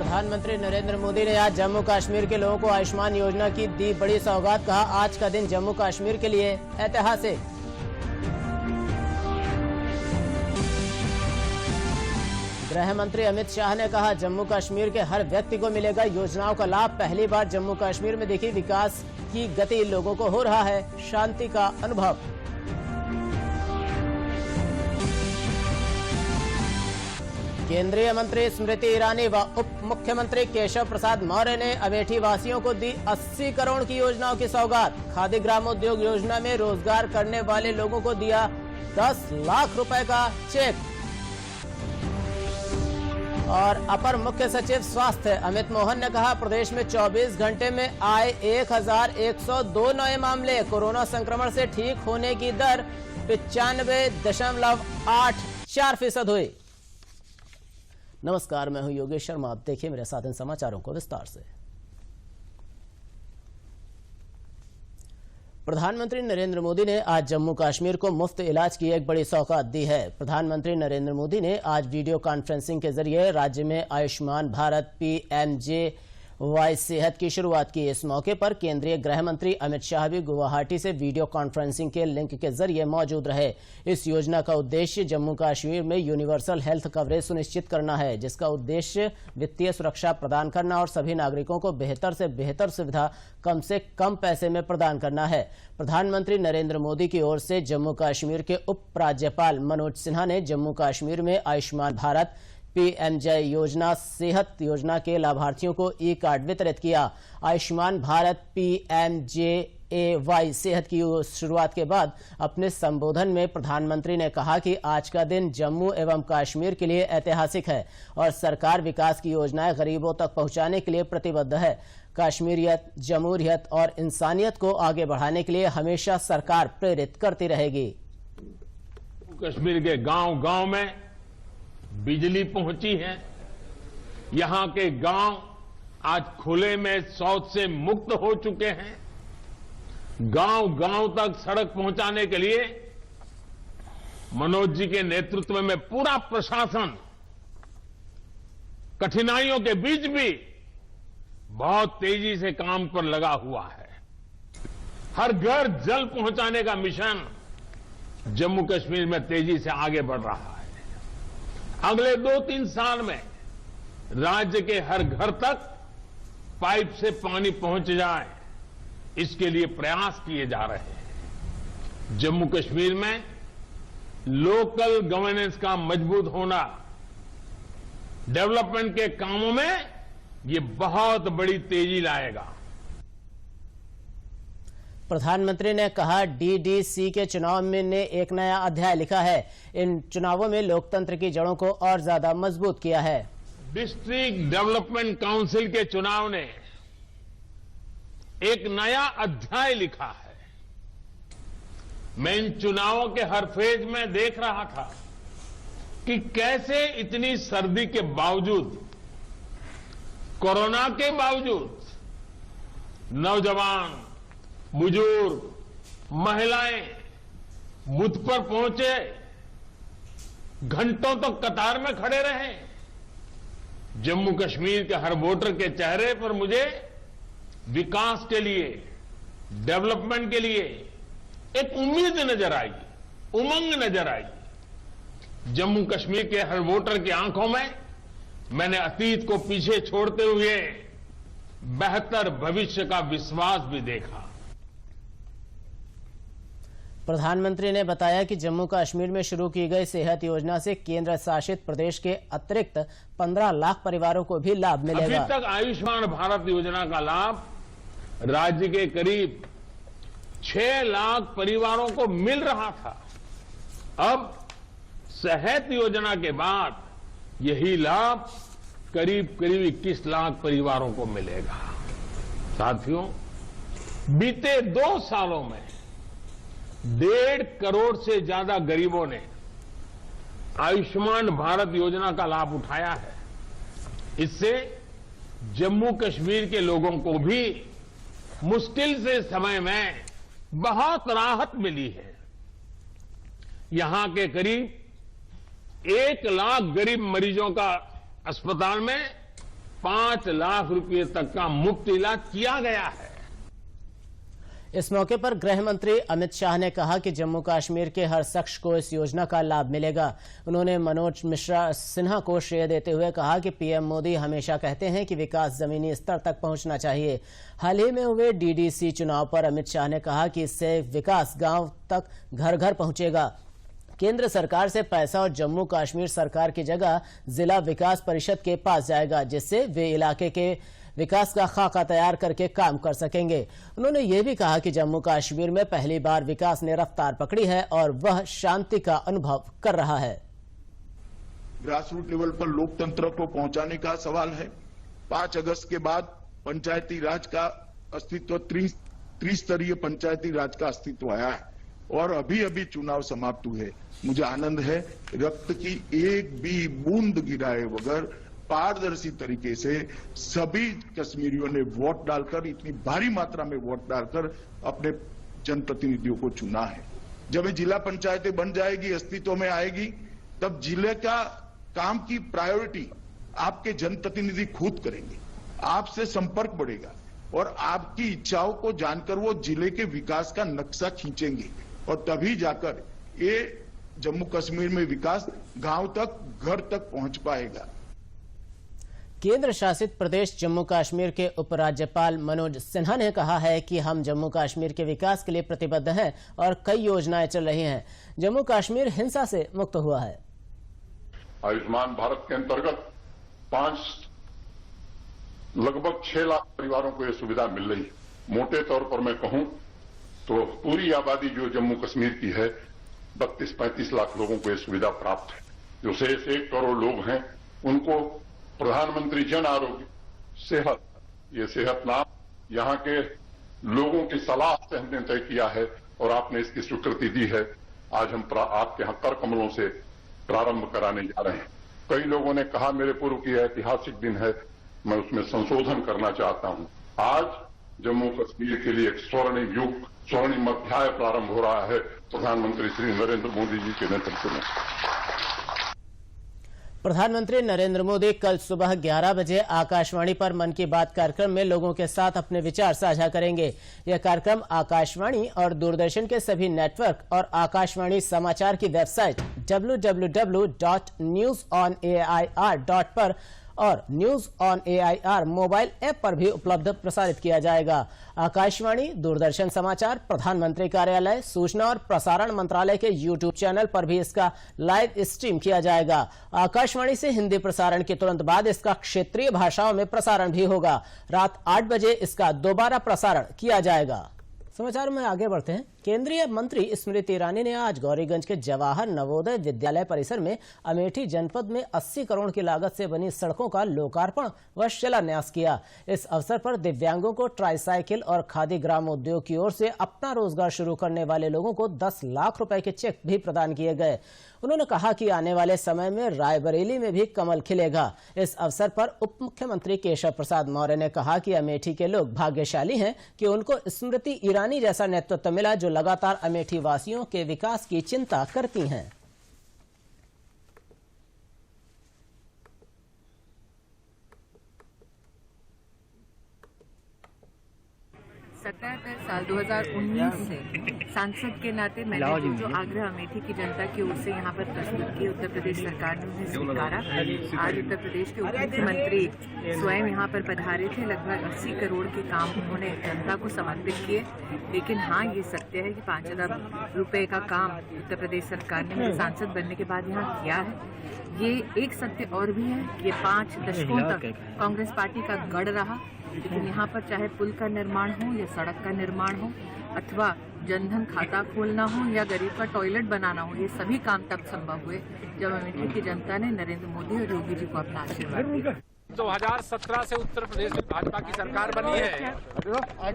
प्रधानमंत्री नरेंद्र मोदी ने आज जम्मू कश्मीर के लोगों को आयुष्मान योजना की दी बड़ी सौगात। कहा, आज का दिन जम्मू कश्मीर के लिए ऐतिहासिक। गृह मंत्री अमित शाह ने कहा, जम्मू कश्मीर के हर व्यक्ति को मिलेगा योजनाओं का लाभ। पहली बार जम्मू कश्मीर में दिखी विकास की गति, लोगों को हो रहा है शांति का अनुभव। केंद्रीय मंत्री स्मृति ईरानी व उप मुख्यमंत्री केशव प्रसाद मौर्य ने अमेठी वासियों को दी 80 करोड़ की योजनाओं की सौगात। खादी ग्रामोद्योग योजना में रोजगार करने वाले लोगों को दिया 10 लाख रुपए का चेक। और अपर मुख्य सचिव स्वास्थ्य अमित मोहन ने कहा, प्रदेश में 24 घंटे में आए 1102 नए मामले। कोरोना संक्रमण से ठीक होने की दर 95.84% हुई। नमस्कार, मैं हूं योगेश शर्मा। आप देखिए मेरे साथ इन समाचारों को विस्तार से। प्रधानमंत्री नरेंद्र मोदी ने आज जम्मू कश्मीर को मुफ्त इलाज की एक बड़ी सौगात दी है। प्रधानमंत्री नरेंद्र मोदी ने आज वीडियो कॉन्फ्रेंसिंग के जरिए राज्य में आयुष्मान भारत PMJY सेहत की शुरुआत की। इस मौके पर केंद्रीय गृह मंत्री अमित शाह भी गुवाहाटी से वीडियो कॉन्फ्रेंसिंग के लिंक के जरिए मौजूद रहे। इस योजना का उद्देश्य जम्मू कश्मीर में यूनिवर्सल हेल्थ कवरेज सुनिश्चित करना है, जिसका उद्देश्य वित्तीय सुरक्षा प्रदान करना और सभी नागरिकों को बेहतर से बेहतर सुविधा कम से कम पैसे में प्रदान करना है। प्रधानमंत्री नरेंद्र मोदी की ओर से जम्मू कश्मीर के उप राज्यपाल मनोज सिन्हा ने जम्मू कश्मीर में आयुष्मान भारत PMJY योजना सेहत योजना के लाभार्थियों को ई कार्ड वितरित किया। आयुष्मान भारत PMJAY सेहत की शुरुआत के बाद अपने संबोधन में प्रधानमंत्री ने कहा कि आज का दिन जम्मू एवं कश्मीर के लिए ऐतिहासिक है और सरकार विकास की योजनाएं गरीबों तक पहुंचाने के लिए प्रतिबद्ध है। कश्मीरियत, जमहूरियत और इंसानियत को आगे बढ़ाने के लिए हमेशा सरकार प्रेरित करती रहेगी। कश्मीर के गांव-गांव में बिजली पहुंची है। यहां के गांव आज खुले में शौच से मुक्त हो चुके हैं। गांव-गांव तक सड़क पहुंचाने के लिए मनोज जी के नेतृत्व में पूरा प्रशासन कठिनाइयों के बीच भी बहुत तेजी से काम पर लगा हुआ है। हर घर जल पहुंचाने का मिशन जम्मू कश्मीर में तेजी से आगे बढ़ रहा है। अगले 2-3 साल में राज्य के हर घर तक पाइप से पानी पहुंच जाए, इसके लिए प्रयास किए जा रहे हैं। जम्मू कश्मीर में लोकल गवर्नेंस का मजबूत होना डेवलपमेंट के कामों में ये बहुत बड़ी तेजी लाएगा। प्रधानमंत्री ने कहा, DDC के चुनाव में ने एक नया अध्याय लिखा है। इन चुनावों में लोकतंत्र की जड़ों को और ज्यादा मजबूत किया है। डिस्ट्रिक्ट डेवलपमेंट काउंसिल के चुनाव ने एक नया अध्याय लिखा है। मैं इन चुनावों के हर फेज में देख रहा था कि कैसे इतनी सर्दी के बावजूद, कोरोना के बावजूद नौजवान, बुजुर्ग, महिलाएं बूथ पर पहुंचे, घंटों तक कतार में खड़े रहे। जम्मू कश्मीर के हर वोटर के चेहरे पर मुझे विकास के लिए, डेवलपमेंट के लिए एक उम्मीद नजर आई, उमंग नजर आई। जम्मू कश्मीर के हर वोटर की आंखों में मैंने अतीत को पीछे छोड़ते हुए बेहतर भविष्य का विश्वास भी देखा। प्रधानमंत्री ने बताया कि जम्मू कश्मीर में शुरू की गई सेहत योजना से केंद्र शासित प्रदेश के अतिरिक्त 15 लाख परिवारों को भी लाभ मिलेगा। अभी तक आयुष्मान भारत योजना का लाभ राज्य के करीब 6 लाख परिवारों को मिल रहा था। अब सेहत योजना के बाद यही लाभ करीब 21 लाख परिवारों को मिलेगा। साथियों, बीते 2 सालों में 1.5 करोड़ से ज्यादा गरीबों ने आयुष्मान भारत योजना का लाभ उठाया है। इससे जम्मू कश्मीर के लोगों को भी मुश्किल से समय में बहुत राहत मिली है। यहां के करीब 1 लाख गरीब मरीजों का अस्पताल में 5 लाख रुपए तक का मुफ्त इलाज किया गया है। इस मौके पर गृह मंत्री अमित शाह ने कहा कि जम्मू कश्मीर के हर शख्स को इस योजना का लाभ मिलेगा। उन्होंने मनोज मिश्रा सिन्हा को श्रेय देते हुए कहा कि पीएम मोदी हमेशा कहते हैं कि विकास जमीनी स्तर तक पहुंचना चाहिए। हाल ही में हुए डीडीसी चुनाव पर अमित शाह ने कहा कि इससे विकास गांव तक घर घर पहुंचेगा। केंद्र सरकार से पैसा और जम्मू कश्मीर सरकार की जगह जिला विकास परिषद के पास जाएगा, जिससे वे इलाके के विकास का खाका तैयार करके काम कर सकेंगे। उन्होंने ये भी कहा कि जम्मू कश्मीर में पहली बार विकास ने रफ्तार पकड़ी है और वह शांति का अनुभव कर रहा है। ग्रासरूट लेवल पर लोकतंत्र को पहुंचाने का सवाल है। 5 अगस्त के बाद पंचायती राज का अस्तित्व, त्रिस्तरीय पंचायती राज का अस्तित्व आया है और अभी अभी चुनाव समाप्त हुए। मुझे आनंद है, रक्त की एक भी बूंद गिराए बगैर पारदर्शी तरीके से सभी कश्मीरियों ने वोट डालकर, इतनी भारी मात्रा में वोट डालकर अपने जनप्रतिनिधियों को चुना है। जब ये जिला पंचायतें बन जाएगी, अस्तित्व में आएगी, तब जिले का काम की प्रायोरिटी आपके जनप्रतिनिधि खुद करेंगे। आपसे संपर्क बढ़ेगा और आपकी इच्छाओं को जानकर वो जिले के विकास का नक्शा खींचेंगे और तभी जाकर ये जम्मू कश्मीर में विकास गांव तक, घर तक पहुंच पाएगा। केंद्र शासित प्रदेश जम्मू कश्मीर के उपराज्यपाल मनोज सिन्हा ने कहा है कि हम जम्मू कश्मीर के विकास के लिए प्रतिबद्ध हैं और कई योजनाएं चल रही हैं। जम्मू कश्मीर हिंसा से मुक्त हुआ है। आयुष्मान भारत के अंतर्गत लगभग 6 लाख परिवारों को यह सुविधा मिल रही है। मोटे तौर पर मैं कहूं तो पूरी आबादी जो जम्मू कश्मीर की है 32-35 लाख लोगों को यह सुविधा प्राप्त है। जो शेष 1 करोड़ लोग हैं उनको प्रधानमंत्री जन आरोग्य सेहत, ये सेहत नाम यहां के लोगों की सलाह से हमने तय किया है और आपने इसकी स्वीकृति दी है। आज हम आपके यहां कर कमलों से प्रारंभ कराने जा रहे हैं। कई लोगों ने कहा मेरे पूर्व की ऐतिहासिक दिन है, मैं उसमें संशोधन करना चाहता हूं। आज जम्मू कश्मीर के लिए एक स्वर्णिम युग, स्वर्णिम अध्याय प्रारंभ हो रहा है प्रधानमंत्री श्री नरेंद्र मोदी जी के नेतृत्व में। प्रधानमंत्री नरेंद्र मोदी कल सुबह 11 बजे आकाशवाणी पर मन की बात कार्यक्रम में लोगों के साथ अपने विचार साझा करेंगे। यह कार्यक्रम आकाशवाणी और दूरदर्शन के सभी नेटवर्क और आकाशवाणी समाचार की वेबसाइट www.newsonair पर और news on AIR mobile app पर भी उपलब्ध प्रसारित किया जाएगा। आकाशवाणी, दूरदर्शन समाचार, प्रधानमंत्री कार्यालय, सूचना और प्रसारण मंत्रालय के YouTube चैनल पर भी इसका लाइव स्ट्रीम किया जाएगा। आकाशवाणी से हिंदी प्रसारण के तुरंत बाद इसका क्षेत्रीय भाषाओं में प्रसारण भी होगा। रात 8 बजे इसका दोबारा प्रसारण किया जाएगा। समाचार में आगे बढ़ते हैं। केंद्रीय मंत्री स्मृति ईरानी ने आज गौरीगंज के जवाहर नवोदय विद्यालय परिसर में अमेठी जनपद में 80 करोड़ की लागत से बनी सड़कों का लोकार्पण व शिलान्यास किया। इस अवसर पर दिव्यांगों को ट्राईसाइकिल और खादी ग्राम उद्योग की ओर से अपना रोजगार शुरू करने वाले लोगों को 10 लाख रुपए के चेक भी प्रदान किए गए। उन्होंने कहा कि आने वाले समय में रायबरेली में भी कमल खिलेगा। इस अवसर पर उप मुख्यमंत्री केशव प्रसाद मौर्य ने कहा कि अमेठी के लोग भाग्यशाली हैं कि उनको स्मृति ईरानी जैसा नेतृत्व मिला जो लगातार अमेठी वासियों के विकास की चिंता करती हैं। 77 साल 2019 से सांसद के नाते मैंने जो आग्रह अमेठी की जनता की ओर से यहाँ पर प्रस्तुत किए, उत्तर प्रदेश सरकार ने उन्हें स्वीकारा। आज उत्तर प्रदेश के उप मुख्यमंत्री स्वयं यहाँ पर पधारे थे। लगभग 80 करोड़ के काम उन्होंने जनता को समर्पित किए। लेकिन हाँ, ये सत्य है कि 5 अरब रुपए का काम उत्तर प्रदेश सरकार ने मुझे सांसद बनने के बाद यहाँ किया है। ये एक सत्य और भी है, ये 5 दशकों तक कांग्रेस पार्टी का गढ़ रहा। लेकिन यहाँ पर चाहे पुल का निर्माण हो या सड़क का निर्माण हो अथवा जनधन खाता खोलना हो या गरीब का टॉयलेट बनाना हो, ये सभी काम तब संभव हुए जब अमेठी की जनता ने नरेंद्र मोदी और योगी जी को अपना आशीर्वाद दिया। 2017 से उत्तर प्रदेश में भाजपा की सरकार बनी है।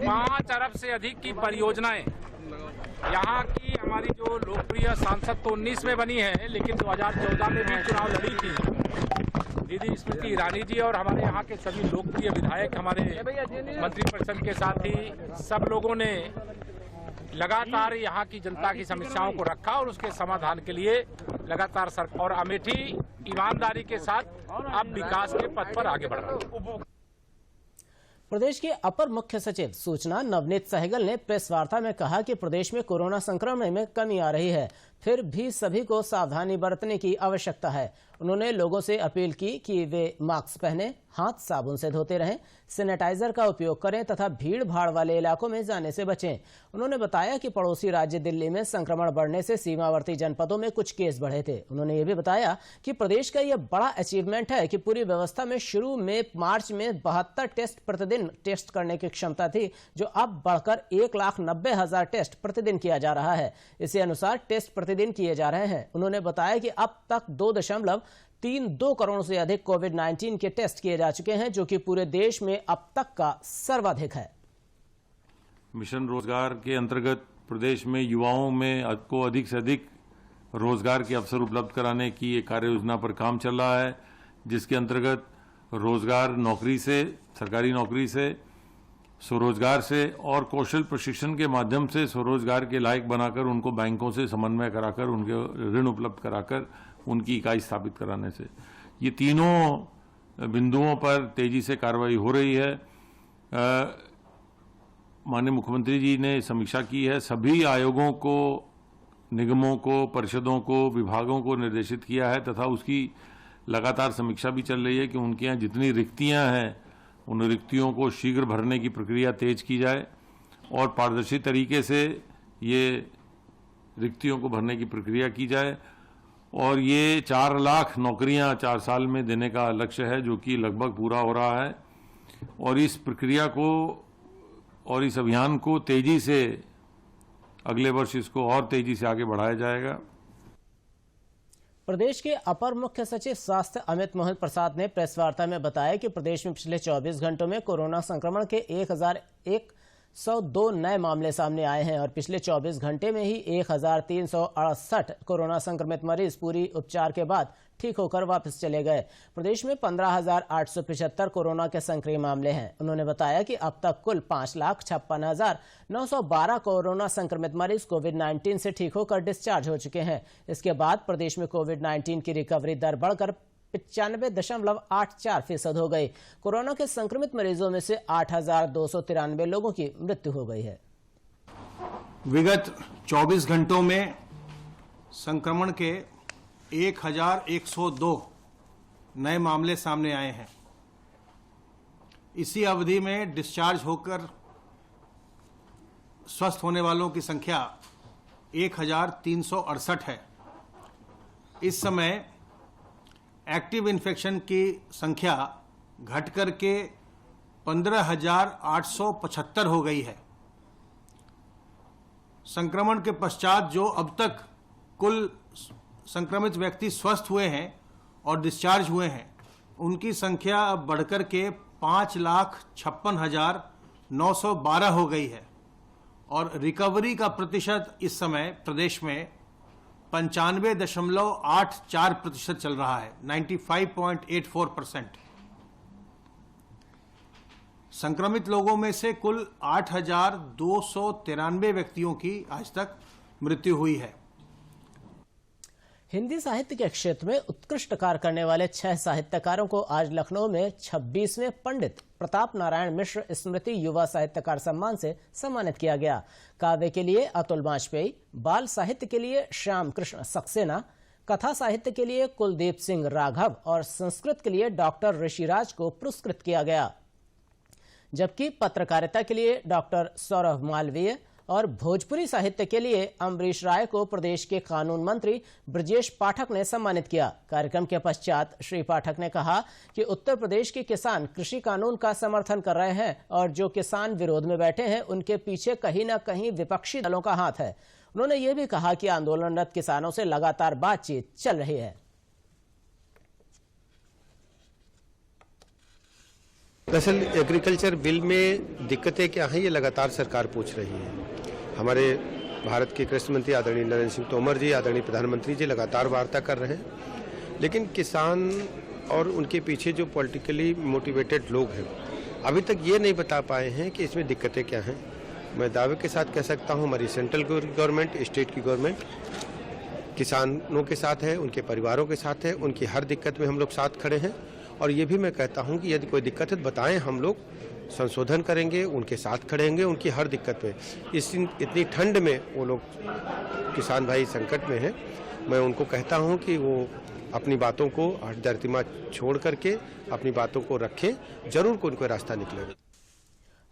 5 अरब से अधिक की परियोजनाएं यहाँ की हमारी जो लोकप्रिय सांसद तो 19 में बनी है, लेकिन 2014 में भी चुनाव लड़ी थी दीदी स्मृति ईरानी जी और हमारे यहाँ के सभी लोकप्रिय विधायक, हमारे मंत्रिपरिषद के साथ ही सब लोगों ने लगातार यहाँ की जनता की समस्याओं को रखा और उसके समाधान के लिए लगातार सरकार और अमेठी ईमानदारी के साथ अब विकास के पथ पर आगे बढ़ रहा है। प्रदेश के अपर मुख्य सचिव सूचना नवनीत सहगल ने प्रेस वार्ता में कहा कि प्रदेश में कोरोना संक्रमण में कमी आ रही है, फिर भी सभी को सावधानी बरतने की आवश्यकता है। उन्होंने लोगों से अपील की कि वे मास्क पहनें, हाथ साबुन से धोते रहें, सैनिटाइजर का उपयोग करें तथा भीड़ भाड़ वाले इलाकों में जाने से बचें। उन्होंने बताया कि पड़ोसी राज्य दिल्ली में संक्रमण बढ़ने से सीमावर्ती जनपदों में कुछ केस बढ़े थे। उन्होंने ये भी बताया कि प्रदेश का यह बड़ा अचीवमेंट है कि पूरी व्यवस्था में शुरू में मार्च में 72 टेस्ट प्रतिदिन टेस्ट करने की क्षमता थी, जो अब बढ़कर 1,90,000 टेस्ट प्रतिदिन किया जा रहा है। इसी अनुसार टेस्ट प्रतिदिन किए जा रहे हैं। उन्होंने बताया कि अब तक 2.32 करोड़ से अधिक कोविड-19 के टेस्ट किए जा चुके हैं, जो कि पूरे देश में अब तक का सर्वाधिक है। मिशन रोजगार के अंतर्गत प्रदेश में युवाओं में को अधिक से अधिक रोजगार के अवसर उपलब्ध कराने की एक कार्य योजना पर काम चल रहा है, जिसके अंतर्गत रोजगार नौकरी से, सरकारी नौकरी से, स्वरोजगार से और कौशल प्रशिक्षण के माध्यम से स्वरोजगार के लायक बनाकर उनको बैंकों से समन्वय कराकर उनके ऋण उपलब्ध कराकर उनकी इकाई स्थापित कराने से, ये तीनों बिंदुओं पर तेजी से कार्रवाई हो रही है। माननीय मुख्यमंत्री जी ने समीक्षा की है, सभी आयोगों को, निगमों को, परिषदों को, विभागों को निर्देशित किया है तथा उसकी लगातार समीक्षा भी चल रही है कि उनके यहाँ जितनी रिक्तियां हैं उन रिक्तियों को शीघ्र भरने की प्रक्रिया तेज की जाए और पारदर्शी तरीके से ये रिक्तियों को भरने की प्रक्रिया की जाए। और ये 4 लाख नौकरियां 4 साल में देने का लक्ष्य है, जो कि लगभग पूरा हो रहा है। और इस प्रक्रिया को और इस अभियान को तेजी से अगले वर्ष इसको और तेजी से आगे बढ़ाया जाएगा। प्रदेश के अपर मुख्य सचिव स्वास्थ्य अमित मोहन प्रसाद ने प्रेस वार्ता में बताया कि प्रदेश में पिछले 24 घंटों में कोरोना संक्रमण के 1,102 नए मामले सामने आए हैं और पिछले 24 घंटे में ही 1,368 कोरोना संक्रमित मरीज पूरी उपचार के बाद ठीक होकर वापस चले गए। प्रदेश में 15,875 कोरोना के सक्रिय मामले हैं। उन्होंने बताया कि अब तक कुल 5,56,912 कोरोना संक्रमित मरीज कोविड-19 से ठीक होकर डिस्चार्ज हो चुके हैं। इसके बाद प्रदेश में कोविड-19 की रिकवरी दर बढ़कर 95.84% हो गई। कोरोना के संक्रमित मरीजों में से 8,293 लोगों की मृत्यु हो गई है। विगत 24 घंटों में संक्रमण के 1,102 नए मामले सामने आए हैं। इसी अवधि में डिस्चार्ज होकर स्वस्थ होने वालों की संख्या 1,368 है। इस समय एक्टिव इन्फेक्शन की संख्या घटकर के 15,875 हो गई है। संक्रमण के पश्चात जो अब तक कुल संक्रमित व्यक्ति स्वस्थ हुए हैं और डिस्चार्ज हुए हैं, उनकी संख्या अब बढ़कर के 5,56,912 हो गई है और रिकवरी का प्रतिशत इस समय प्रदेश में 95.84% चल रहा है, 95.84%। संक्रमित लोगों में से कुल 8,293 व्यक्तियों की आज तक मृत्यु हुई है। हिंदी साहित्य के क्षेत्र में उत्कृष्ट कार्य करने वाले 6 साहित्यकारों को आज लखनऊ में 26वें पंडित प्रताप नारायण मिश्र स्मृति युवा साहित्यकार सम्मान से सम्मानित किया गया। काव्य के लिए अतुल वाजपेयी, बाल साहित्य के लिए श्याम कृष्ण सक्सेना, कथा साहित्य के लिए कुलदीप सिंह राघव और संस्कृत के लिए डॉक्टर ऋषिराज को पुरस्कृत किया गया। जबकि पत्रकारिता के लिए डॉक्टर सौरभ मालवीय और भोजपुरी साहित्य के लिए अम्बरीश राय को प्रदेश के कानून मंत्री ब्रजेश पाठक ने सम्मानित किया। कार्यक्रम के पश्चात श्री पाठक ने कहा कि उत्तर प्रदेश के किसान कृषि कानून का समर्थन कर रहे हैं और जो किसान विरोध में बैठे हैं उनके पीछे कहीं न कहीं विपक्षी दलों का हाथ है। उन्होंने ये भी कहा कि आंदोलनरत किसानों से लगातार बातचीत चल रही है। दरअसल एग्रीकल्चर बिल में दिक्कतें क्या हैं, ये लगातार सरकार पूछ रही है। हमारे भारत के कृषि मंत्री आदरणीय नरेंद्र सिंह तोमर जी, आदरणीय प्रधानमंत्री जी लगातार वार्ता कर रहे हैं, लेकिन किसान और उनके पीछे जो पॉलिटिकली मोटिवेटेड लोग हैं अभी तक ये नहीं बता पाए हैं कि इसमें दिक्कतें क्या हैं। मैं दावे के साथ कह सकता हूँ हमारी सेंट्रल गवर्नमेंट, स्टेट की गवर्नमेंट किसानों के साथ है, उनके परिवारों के साथ है, उनकी हर दिक्कत में हम लोग साथ खड़े हैं। और ये भी मैं कहता हूं कि यदि कोई दिक्कत है बताएं, हम लोग संशोधन करेंगे, उनके साथ खड़े होंगे उनकी हर दिक्कत में। इतनी ठंड में वो लोग किसान भाई संकट में हैं, मैं उनको कहता हूं कि वो अपनी बातों को हठधर्तिमा छोड़ करके अपनी बातों को रखें, जरूर कोई उनको रास्ता निकलेगा।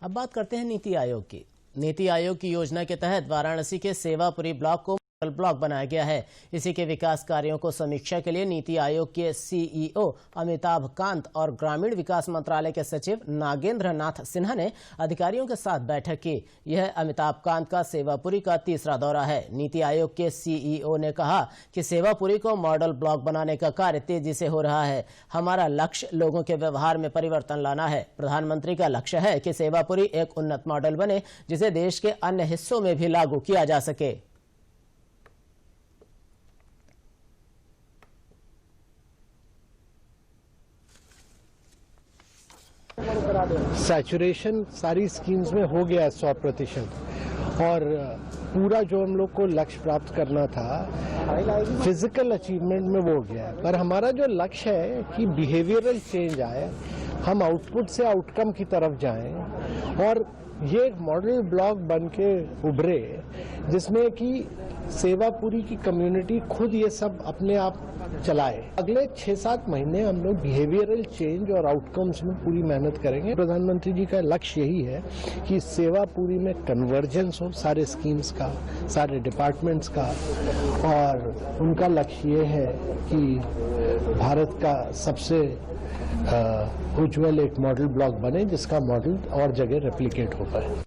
अब बात करते हैं नीति आयोग की। नीति आयोग की योजना के तहत वाराणसी के सेवापुरी ब्लॉक को ब्लॉक बनाया गया है। इसी के विकास कार्यों को समीक्षा के लिए नीति आयोग के सीईओ अमिताभ कांत और ग्रामीण विकास मंत्रालय के सचिव नागेंद्र नाथ सिन्हा ने अधिकारियों के साथ बैठक की। यह अमिताभ कांत का सेवापुरी का तीसरा दौरा है। नीति आयोग के सीईओ ने कहा कि सेवापुरी को मॉडल ब्लॉक बनाने का कार्य तेजी से हो रहा है। हमारा लक्ष्य लोगों के व्यवहार में परिवर्तन लाना है। प्रधानमंत्री का लक्ष्य है कि सेवापुरी एक उन्नत मॉडल बने जिसे देश के अन्य हिस्सों में भी लागू किया जा सके। सैचुरेशन सारी स्कीम्स में हो गया 100% और पूरा जो हम लोग को लक्ष्य प्राप्त करना था फिजिकल अचीवमेंट में वो हो गया है। पर हमारा जो लक्ष्य है कि बिहेवियरल चेंज आए, हम आउटपुट से आउटकम की तरफ जाएं और ये एक मॉडल ब्लॉक बन के उभरे जिसमें कि सेवापुरी की कम्युनिटी खुद ये सब अपने आप चलाए। अगले 6-7 महीने हम लोग बिहेवियरल चेंज और आउटकम्स में पूरी मेहनत करेंगे। प्रधानमंत्री जी का लक्ष्य यही है कि सेवापुरी में कन्वर्जेंस हो सारे स्कीम्स का, सारे डिपार्टमेंट्स का, और उनका लक्ष्य ये है कि भारत का सबसे उज्ज्वल एक मॉडल ब्लॉक बने जिसका मॉडल और जगह रेप्लिकेट हो पाए।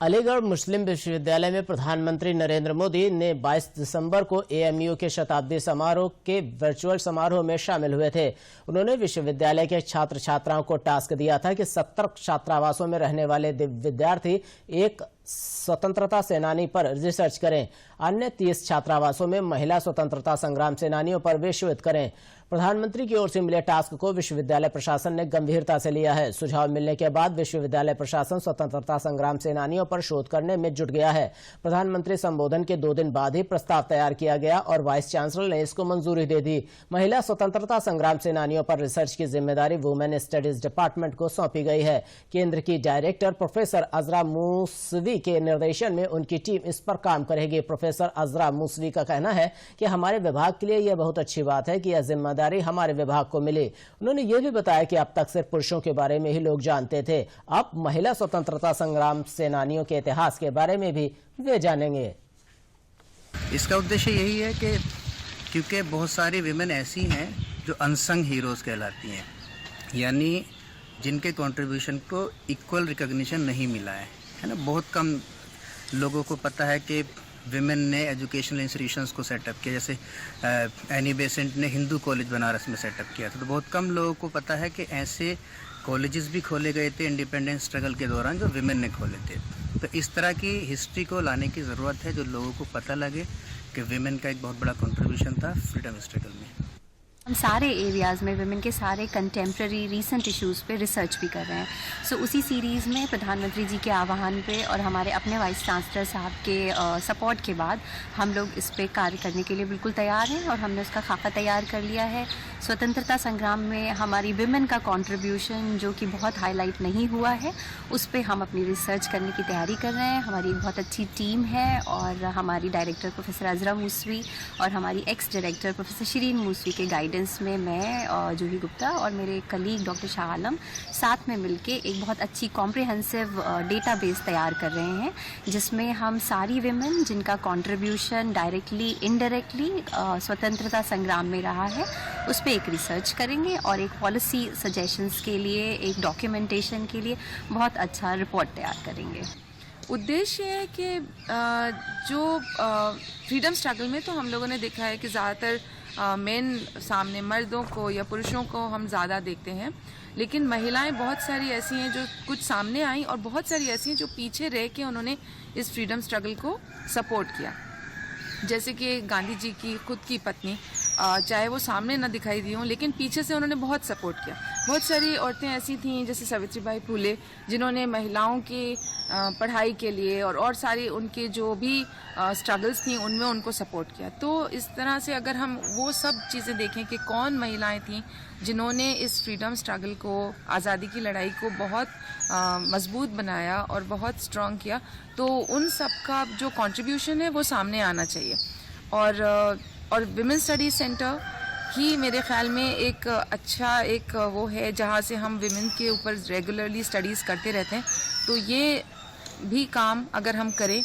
अलीगढ़ मुस्लिम विश्वविद्यालय में प्रधानमंत्री नरेंद्र मोदी ने 22 दिसंबर को एएमयू के शताब्दी समारोह के वर्चुअल समारोह में शामिल हुए थे। उन्होंने विश्वविद्यालय के छात्र छात्राओं को टास्क दिया था कि 70 छात्रावासों में रहने वाले विद्यार्थी एक स्वतंत्रता सेनानी पर रिसर्च करें। अन्य 30 छात्रावासों में महिला स्वतंत्रता संग्राम सेनानियों पर वे शोध करें। प्रधानमंत्री की ओर से मिले टास्क को विश्वविद्यालय प्रशासन ने गंभीरता से लिया है। सुझाव मिलने के बाद विश्वविद्यालय प्रशासन स्वतंत्रता संग्राम सेनानियों पर शोध करने में जुट गया है। प्रधानमंत्री संबोधन के 2 दिन बाद ही प्रस्ताव तैयार किया गया और वाइस चांसलर ने इसको मंजूरी दे दी। महिला स्वतंत्रता संग्राम सेनानियों पर रिसर्च की जिम्मेदारी वुमेन स्टडीज डिपार्टमेंट को सौंपी गई है। केंद्र की डायरेक्टर प्रोफेसर अजरा मूसवी के निर्देशन में उनकी टीम इस पर काम करेगी। प्रोफेसर अजरा मूसवी का कहना है कि हमारे विभाग के लिए यह बहुत अच्छी बात है कि यह जिम्मेदारी हमारे विभाग को मिली। उन्होंने यह भी बताया कि अब तक सिर्फ पुरुषों के बारे में ही लोग जानते थे, अब महिला स्वतंत्रता संग्राम सेनानियों के इतिहास के बारे में भी वे जानेंगे। इसका उद्देश्य यही है कि क्योंकि बहुत सारी विमेन ऐसी हैं जो अनसंग हीरोज कहलाती हैं, यानी जिनके कंट्रीब्यूशन को इक्वल रिकॉग्निशन नहीं मिला है ना। बहुत कम लोगों को पता है कि विमेन ने एजुकेशनल इंस्टीट्यूशंस को सेटअप किया, जैसे एनी बेसेंट ने हिंदू कॉलेज बनारस में सेटअप किया था। तो बहुत कम लोगों को पता है कि ऐसे कॉलेजेस भी खोले गए थे इंडिपेंडेंस स्ट्रगल के दौरान जो विमेन ने खोले थे। तो इस तरह की हिस्ट्री को लाने की ज़रूरत है, जो लोगों को पता लगे कि विमेन का एक बहुत बड़ा कंट्रीब्यूशन था फ्रीडम स्ट्रगल में। हम सारे एरियाज़ में विमेन के सारे कंटेम्प्रेरी रीसेंट इश्यूज़ पे रिसर्च भी कर रहे हैं। सो उसी सीरीज़ में प्रधानमंत्री जी के आह्वान पे और हमारे अपने वाइस चांसलर साहब के सपोर्ट के बाद हम लोग इस पे कार्य करने के लिए बिल्कुल तैयार हैं और हमने उसका खाका तैयार कर लिया है। स्वतंत्रता संग्राम में हमारी विमेन का कंट्रीब्यूशन जो कि बहुत हाईलाइट नहीं हुआ है, उस पर हम अपनी रिसर्च करने की तैयारी कर रहे हैं। हमारी एक बहुत अच्छी टीम है और हमारी डायरेक्टर प्रोफेसर अजरा मूसवी और हमारी ex director professor Shirin Moosvi के गाइडेंस में मैं जूही गुप्ता और मेरे कलीग डॉक्टर शाह आलम साथ में मिलके एक बहुत अच्छी कॉम्प्रिहेंसिव डेटाबेस तैयार कर रहे हैं, जिसमें हम सारी विमेन जिनका कंट्रीब्यूशन डायरेक्टली इनडायरेक्टली स्वतंत्रता संग्राम में रहा है उस पर एक रिसर्च करेंगे और एक पॉलिसी सजेशंस के लिए, एक डॉक्यूमेंटेशन के लिए बहुत अच्छा रिपोर्ट तैयार करेंगे। उद्देश्य है कि जो फ्रीडम स्ट्रगल में तो हम लोगों ने देखा है कि ज़्यादातर मेन सामने मर्दों को या पुरुषों को हम ज़्यादा देखते हैं, लेकिन महिलाएं बहुत सारी ऐसी हैं जो कुछ सामने आई और बहुत सारी ऐसी हैं जो पीछे रह के उन्होंने इस फ्रीडम स्ट्रगल को सपोर्ट किया। जैसे कि गांधी जी की खुद की पत्नी चाहे वो सामने ना दिखाई दी हों, लेकिन पीछे से उन्होंने बहुत सपोर्ट किया। बहुत सारी औरतें ऐसी थीं जैसे सावित्रीबाई फुले, जिन्होंने महिलाओं की पढ़ाई के लिए और सारी उनके जो भी स्ट्रगल्स थी उनमें उनको सपोर्ट किया। तो इस तरह से अगर हम वो सब चीज़ें देखें कि कौन महिलाएं थीं जिन्होंने इस फ्रीडम स्ट्रगल को, आज़ादी की लड़ाई को बहुत मजबूत बनाया और बहुत स्ट्रॉन्ग किया, तो उन सब का जो कंट्रीब्यूशन है वो सामने आना चाहिए। और विमेन स्टडी सेंटर ही मेरे ख्याल में एक अच्छा वो है जहाँ से हम विमेन के ऊपर रेगुलरली स्टडीज़ करते रहते हैं। तो ये भी काम अगर हम करें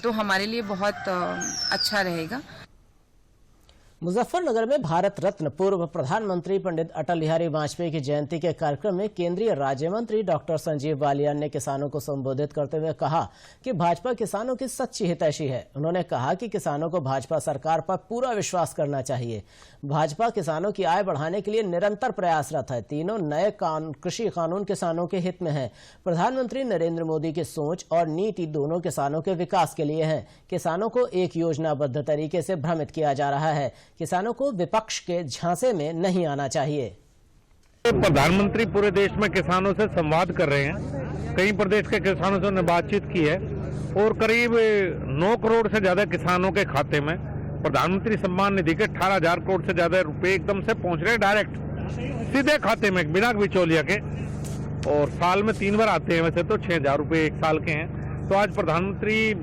तो हमारे लिए बहुत अच्छा रहेगा। मुजफ्फरनगर में भारत रत्न पूर्व प्रधानमंत्री पंडित अटल बिहारी वाजपेयी की जयंती के कार्यक्रम में केंद्रीय राज्य मंत्री डॉक्टर संजीव बालियान ने किसानों को संबोधित करते हुए कहा कि भाजपा किसानों की सच्ची हितैषी है। उन्होंने कहा कि किसानों को भाजपा सरकार पर पूरा विश्वास करना चाहिए। भाजपा किसानों की आय बढ़ाने के लिए निरंतर प्रयासरत है। तीनों नए कृषि कानून किसानों के हित में है। प्रधानमंत्री नरेंद्र मोदी की सोच और नीति दोनों किसानों के विकास के लिए है। किसानों को एक योजनाबद्ध तरीके से भ्रमित किया जा रहा है। किसानों को विपक्ष के झांसे में नहीं आना चाहिए। प्रधानमंत्री पूरे देश में किसानों से संवाद कर रहे हैं। कई प्रदेश के किसानों से उन्होंने बातचीत की है और करीब 9 करोड़ से ज्यादा किसानों के खाते में प्रधानमंत्री सम्मान निधि के 18,000 करोड़ से ज्यादा रुपए एकदम से पहुंच रहे हैं, डायरेक्ट सीधे खाते में बिना बिचौलिया के। और साल में 3 बार आते हैं, वैसे तो 6,000 रुपए एक साल के हैं। तो आज प्रधानमंत्री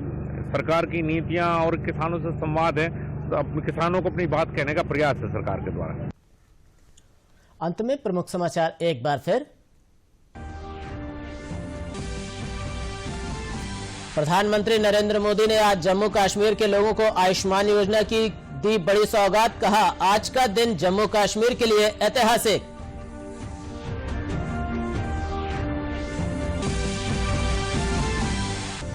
सरकार की नीतियां और किसानों से संवाद है, तो किसानों को अपनी बात कहने का प्रयास है सरकार के द्वारा। अंत में प्रमुख समाचार एक बार फिर। प्रधानमंत्री नरेंद्र मोदी ने आज जम्मू कश्मीर के लोगों को आयुष्मान योजना की दी बड़ी सौगात। कहा, आज का दिन जम्मू कश्मीर के लिए ऐतिहासिक।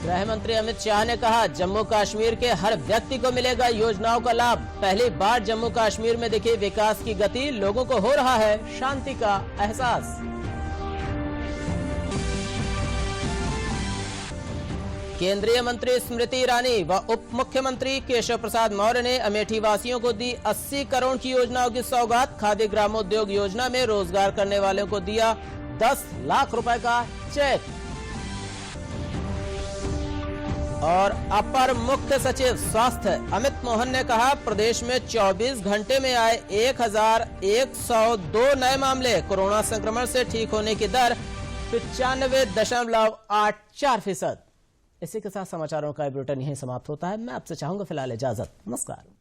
गृह मंत्री अमित शाह ने कहा, जम्मू कश्मीर के हर व्यक्ति को मिलेगा योजनाओं का लाभ। पहली बार जम्मू कश्मीर में दिखी विकास की गति, लोगों को हो रहा है शांति का एहसास। केंद्रीय मंत्री स्मृति ईरानी व उप मुख्यमंत्री केशव प्रसाद मौर्य ने अमेठी वासियों को दी 80 करोड़ की योजनाओं की सौगात। खादी ग्रामोद्योग योजना में रोजगार करने वालों को दिया 10 लाख रुपए का चेक। और अपर मुख्य सचिव स्वास्थ्य अमित मोहन ने कहा, प्रदेश में 24 घंटे में आए 1,102 नए मामले। कोरोना संक्रमण से ठीक होने की दर 95.84%। इसी के साथ समाचारों का बुलेटिन यहीं समाप्त होता है। मैं आपसे चाहूंगा फिलहाल इजाजत। नमस्कार।